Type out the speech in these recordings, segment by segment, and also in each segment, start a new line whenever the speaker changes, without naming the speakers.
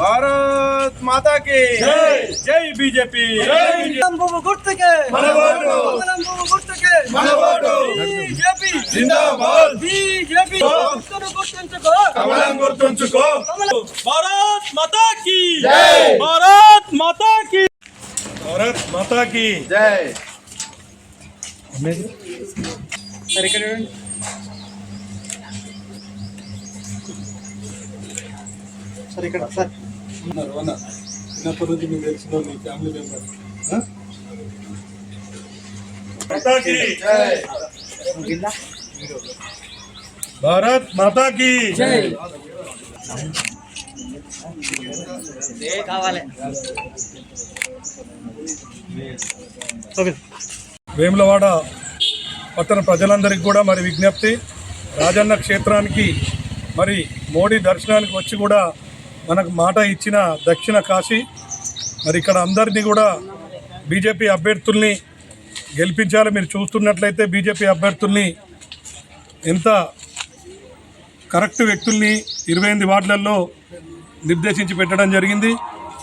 भारत माता की जय। जय बीजेपी। बीजेपी जिंदाबाद। बीजेपी कमలం గుర్తుంచుకో।
भारत माता की
जय।
भारत माता की भारत माता की
जय।
माता की
जय।
भारत माता की
जय।
వేములవాడ పట్టణ ప్రజలందరికీ కూడా మరి విజ్ఞప్తి, రాజన్న క్షేత్రానికి మరి మోడీ దర్శనానికి వచ్చి కూడా మనకు మాట ఇచ్చిన దక్షిణ కాశీ, మరి ఇక్కడ అందరినీ కూడా బీజేపీ అభ్యర్థుల్ని గెలిపించాలి. మీరు చూస్తున్నట్లయితే బీజేపీ అభ్యర్థుల్ని ఎంత కరెక్ట్ వ్యక్తుల్ని 28 వార్డులలో నిర్దేశించి పెట్టడం జరిగింది.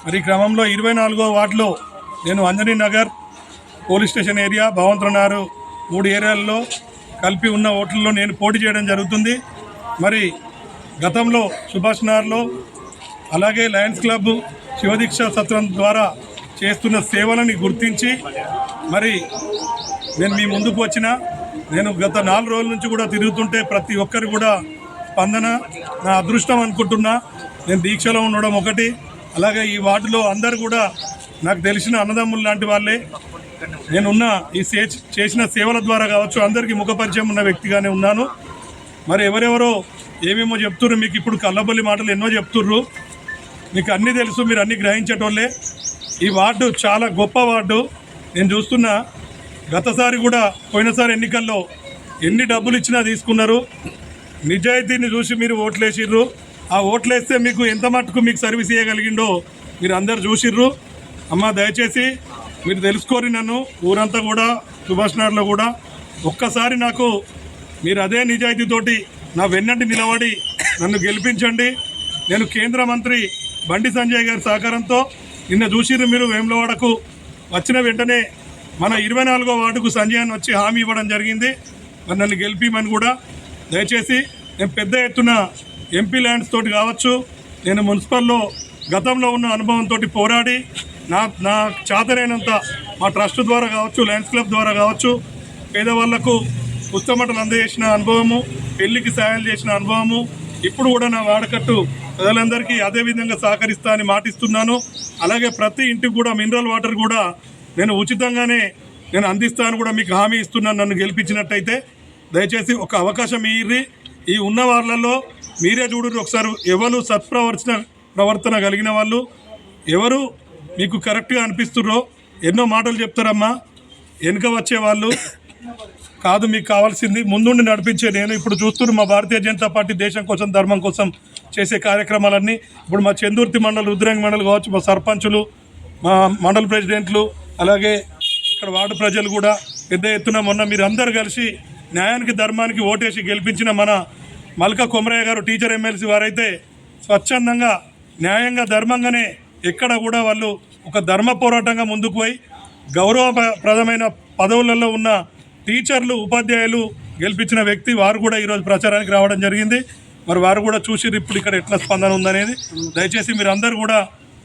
మరి ఈ క్రమంలో 24వ వార్డులో నేను Anjani Nagar police station area, Bhagavantanagar 3 ఏరియాల్లో కలిపి ఉన్న ఓట్లలో నేను పోటీ చేయడం జరుగుతుంది. మరి గతంలో సుభాష్ నగర్లో అలాగే లయన్స్ క్లబ్ శివదీక్ష సత్రం ద్వారా చేస్తున్న సేవలని గుర్తించి మరి నేను మీ ముందుకు వచ్చిన, నేను గత 4 రోజుల నుంచి కూడా తిరుగుతుంటే ప్రతి ఒక్కరు కూడా స్పందన నా అదృష్టం అనుకుంటున్నా. నేను దీక్షలో ఉండడం ఒకటి, అలాగే ఈ వార్డులో అందరు కూడా నాకు తెలిసిన అన్నదమ్ములు లాంటి వాళ్ళే. నేనున్న ఈ చేసిన సేవల ద్వారా కావచ్చు అందరికీ ముఖపరిచయం ఉన్న వ్యక్తిగానే ఉన్నాను. మరి ఎవరెవరో ఏమేమో చెప్తుర్రు, మీకు ఇప్పుడు కళ్ళబొల్లి మాటలు ఎన్నో చెప్తుర్రు, మీకు అన్నీ తెలుసు, మీరు అన్నీ గ్రహించేటోళ్ళే. ఈ వార్డు చాలా గొప్ప వార్డు. నేను చూస్తున్నా గతసారి కూడా పోయినసారి ఎన్నికల్లో ఎన్ని డబ్బులు ఇచ్చినా తీసుకున్నారు. నిజాయితీని చూసి మీరు ఓట్లేసిర్రు. ఆ ఓట్లేస్తే మీకు ఎంత మట్టుకు మీకు సర్వీస్ చేయగలిగిండో మీరు అందరు చూసిర్రు. అమ్మ దయచేసి మీరు తెలుసుకోరి, నన్ను ఊరంతా కూడా సుభాష్ నగర్లో కూడా ఒక్కసారి నాకు మీరు అదే నిజాయితీతోటి నా వెన్నంటి నిలబడి నన్ను గెలిపించండి. నేను కేంద్ర మంత్రి బండి సంజయ్ గారి సహకారంతో నిన్న చూసిర్రు మీరు, వేములవాడకు వచ్చిన వెంటనే మన 24వ వార్డుకు సంజయ్ అని వచ్చి హామీ ఇవ్వడం జరిగింది. మరి నన్ను గెలిపిమని కూడా దయచేసి నేను పెద్ద ఎత్తున ఎంపీ ల్యాండ్స్ తోటి కావచ్చు, నేను మున్సిపల్లో గతంలో ఉన్న అనుభవంతో పోరాడి నా చేతనైనంత మా ట్రస్ట్ ద్వారా కావచ్చు, లయన్స్ క్లబ్ ద్వారా కావచ్చు, పేదవాళ్లకు పుస్తమటలు అందజేసిన అనుభవము, పెళ్లికి సాయాలు చేసిన అనుభవము, ఇప్పుడు కూడా నా వాడకట్టు ప్రజలందరికీ అదేవిధంగా సహకరిస్తా అని మాటిస్తున్నాను. అలాగే ప్రతి ఇంటికి కూడా మినరల్ వాటర్ కూడా నేను ఉచితంగానే నేను అందిస్తాను కూడా మీకు హామీ ఇస్తున్నాను. నన్ను గెలిపించినట్టయితే దయచేసి ఒక అవకాశం ఇయ్యి. ఈ ఉన్న వాళ్ళల్లో మీరే చూడరు ఒకసారి, ఎవరు ప్రవర్తన కలిగిన వాళ్ళు, ఎవరు మీకు కరెక్ట్గా అనిపిస్తుర్రో. ఎన్నో మాటలు చెప్తారమ్మా, వెనుక వచ్చేవాళ్ళు కాదు మీకు కావాల్సింది, ముందుండి నడిపించే నేను. ఇప్పుడు చూస్తున్నారు మా భారతీయ జనతా పార్టీ దేశం కోసం ధర్మం కోసం చేసే కార్యక్రమాలన్నీ. ఇప్పుడు మా చందుర్తి మండలి, రుద్రంగి మండలి కావచ్చు, మా సర్పంచులు, మా మండల ప్రెసిడెంట్లు, అలాగే ఇక్కడ వార్డు ప్రజలు కూడా పెద్ద ఎత్తున మొన్న మీరు అందరు కలిసి న్యాయానికి ధర్మానికి ఓటేసి గెలిపించిన మన మల్క కొమరయ్య గారు టీచర్ ఎమ్మెల్సీ వారైతే స్వచ్ఛందంగా న్యాయంగా ధర్మంగానే ఎక్కడ కూడా వాళ్ళు ఒక ధర్మ పోరాటంగా ముందుకు పోయి గౌరవప్రదమైన పదవులలో ఉన్న టీచర్లు, ఉపాధ్యాయులు గెలిపించిన వ్యక్తి వారు కూడా ఈరోజు ప్రచారానికి రావడం జరిగింది. మరి వారు కూడా చూసిరు ఇప్పుడు ఇక్కడ ఎట్లా స్పందన ఉందనేది. దయచేసి మీరు అందరూ కూడా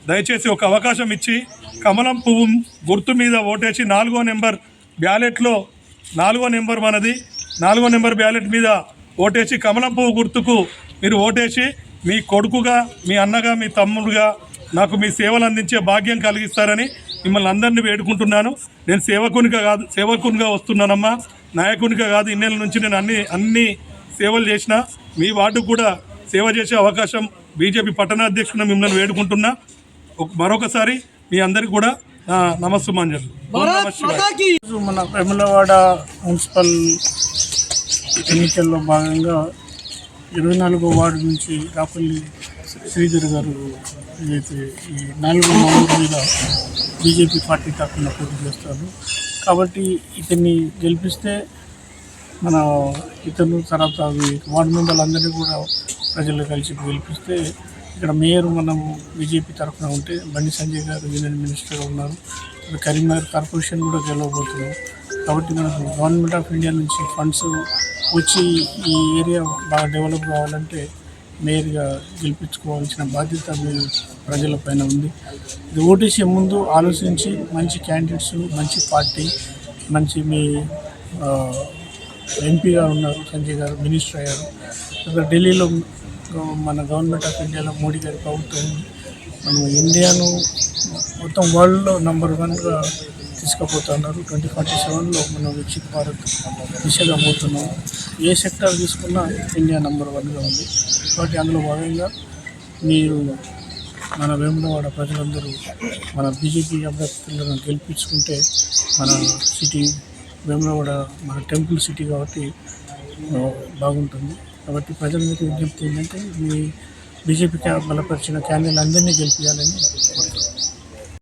దయచేసి ఒక అవకాశం ఇచ్చి కమలం పువ్వు గుర్తు మీద ఓటేసి 4వ నెంబర్ బ్యాలెట్లో 4వ నెంబర్ మనది, 4వ నెంబర్ బ్యాలెట్ మీద ఓటేసి కమలం పువ్వు గుర్తుకు మీరు ఓటేసి మీ కొడుకుగా, మీ అన్నగా, మీ తమ్ముడుగా నాకు మీ సేవలు అందించే భాగ్యం కలిగిస్తారని మిమ్మల్ని అందరినీ వేడుకుంటున్నాను. నేను సేవకునిగా వస్తున్నానమ్మా, నాయకునిగా కాదు. ఇన్నేళ్ళ నుంచి నేను అన్ని సేవలు చేసిన, మీ వార్డుకు కూడా సేవ చేసే అవకాశం బీజేపీ పట్టణాధ్యక్షుడు మిమ్మల్ని వేడుకుంటున్నా. మరొకసారి మీ అందరికీ కూడా నమస్సుమాంజలు.
మన వేములవాడ మున్సిపల్ ఎన్నికల్లో భాగంగా 24వ వార్డు నుంచి రాపల్లి శ్రీధర్ గారు ఏదైతే ఈ 4వ వార్డు మీద బీజేపీ పార్టీ తరఫున పోటీ చేస్తారు. కాబట్టి ఇతన్ని గెలిపిస్తే మన ఇతను తర్వాత వార్డు మెంబర్లందరినీ కూడా ప్రజలు కలిసి గెలిపిస్తే ఇక్కడ మేయర్ మనము బీజేపీ తరఫున ఉంటే బండి సంజయ్ గారు యూనియన్ మినిస్టర్గా ఉన్నారు. ఇప్పుడు కరీంనగర్ కార్పొరేషన్ కూడా గెలవబోతున్నాం. కాబట్టి మనకు గవర్నమెంట్ ఆఫ్ ఇండియా నుంచి ఫండ్స్ వచ్చి ఈ ఏరియా బాగా డెవలప్ కావాలంటే మేయర్గా గెలిపించుకోవాల్సిన బాధ్యత మీ ప్రజలపైన ఉంది. ఇది ఓటేసే ముందు ఆలోచించి మంచి క్యాండిడేట్స్, మంచి పార్టీ, మంచి మీ ఎంపీగా ఉన్నారు సంజయ్ గారు, మినిస్టర్ అయ్యారు. ఇక్కడ ఢిల్లీలో మన గవర్నమెంట్ ఆఫ్ ఇండియాలో మోడీ గారి ప్రభుత్వం ఉంది. మనం ఇండియాను మొత్తం వరల్డ్లో నెంబర్ 1గా తీసుకుపోతున్నారు. 2047లో మనం వికసిత్ భారత్ దిశగా పోతున్నాం. ఏ సెక్టర్ తీసుకున్నా ఇండియా నెంబర్ 1గా ఉంది. కాబట్టి అందులో భాగంగా మీరు మన వేములవాడ ప్రజలందరూ మన బీజేపీ అభ్యర్థులను గెలిపించుకుంటే మన సిటీ వేములవాడ మన టెంపుల్ సిటీ కాబట్టి బాగుంటుంది. కాబట్టి ప్రజలందరికీ విజ్ఞప్తి ఏంటంటే మీ బీజేపీ బలపరిచిన క్యాండిడేట్ అందరినీ గెలిపించాలని కోరుతున్నాను.